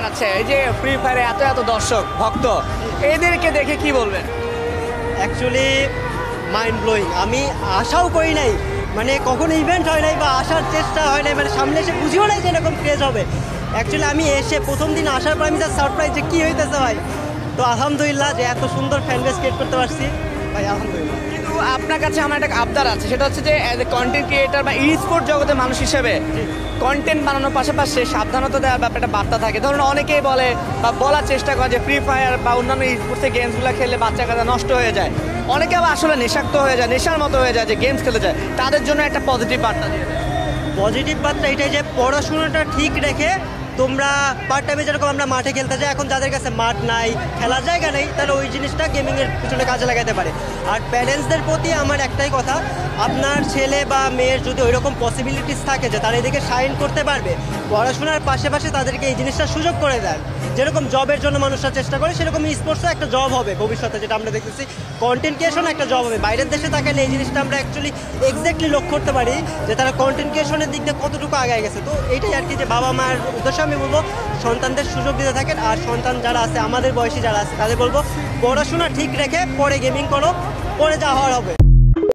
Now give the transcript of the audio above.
আচ্ছা, এই যে ফ্রি ফায়ারে এত এত দর্শক ভক্ত, এদেরকে দেখে কি বলবেন? Actually mind blowing. আমি আশাও করি নাই, মানে কখনো ইভেন্ট হয় নাই বা আসার চেষ্টা হয় নাই, মানে সামনে এসে বুঝিও নাই যে এরকম ক্রেজ হবে। অ্যাকচুয়ালি আমি এসে প্রথম দিন আসার পর আমি যা সারপ্রাইজ যে কী হইতেছে ভাই। তো আলহামদুলিল্লাহ যে এত সুন্দর ফ্যান বেস ক্রিয়েট করতে পারছি ভাই, আলহামদুলিল্লাহ। কিন্তু আপনার কাছে আমার একটা আবদার আছে, সেটা হচ্ছে যে অ্যাজ এ কন্টেন্ট ক্রিয়েটার বা ই স্পোর্ট জগতের মানুষ হিসেবে কন্টেন্ট বানানোর পাশাপাশি সাবধানতা দেওয়ার ব্যাপারে একটা বার্তা থাকে। ধরুন অনেকেই বলে বা বলার চেষ্টা করে যে ফ্রি ফায়ার বা অন্যান্য ই স্পোর্টসের গেমসগুলো খেললে বাচ্চা কাচ্চা নষ্ট হয়ে যায়, অনেকে আবার আসলে নেশাক্ত হয়ে যায়, নেশার মতো হয়ে যায় যে গেমস খেলে যায়, তাদের জন্য একটা পজিটিভ বার্তা দিয়ে দেয়। পজিটিভ বার্তা এটাই যে পড়াশোনাটা ঠিক রেখে তোমরা পার্ট টাইমে যেরকম আমরা মাঠে খেলতে যাই, এখন যাদের কাছে মাঠ নাই, খেলার জায়গা নেই, তাহলে ওই জিনিসটা গেমিংয়ের পিছনে কাজে লাগাতে পারে। আর প্যারেন্টসদের প্রতি আমার একটাই কথা, আপনার ছেলে বা মেয়ের যদি ওই রকম পসিবিলিটিস থাকে যে তারা এদিকে শাইন করতে পারবে, পড়াশোনার পাশাপাশি তাদেরকে এই জিনিসটা সুযোগ করে দেন। যেরকম জবের জন্য মানুষরা চেষ্টা করে, সেরকম স্পোর্টসও একটা জব হবে ভবিষ্যতে, যেটা আমরা দেখতেছি কন্টেন্ট ক্রিয়েশন একটা জব হবে। বাইরের দেশে তাকালে এই জিনিসটা আমরা অ্যাকচুয়ালি এক্স্যাক্টলি লক্ষ্য করতে পারি যে তারা কন্টেন্ট ক্রিয়েশনের দিক দিয়ে কতটুকু আগায় গেছে। তো এইটাই আর কি, যে বাবা মার উদ্দেশ্যে আমি বলবো সন্তানদের সুযোগ দিতে থাকেন। আর সন্তান যারা আছে, আমাদের বয়সী যারা আছে, তাদের বলবো পড়াশোনা ঠিক রেখে পরে গেমিং করো, পরে যা হওয়ার হবে।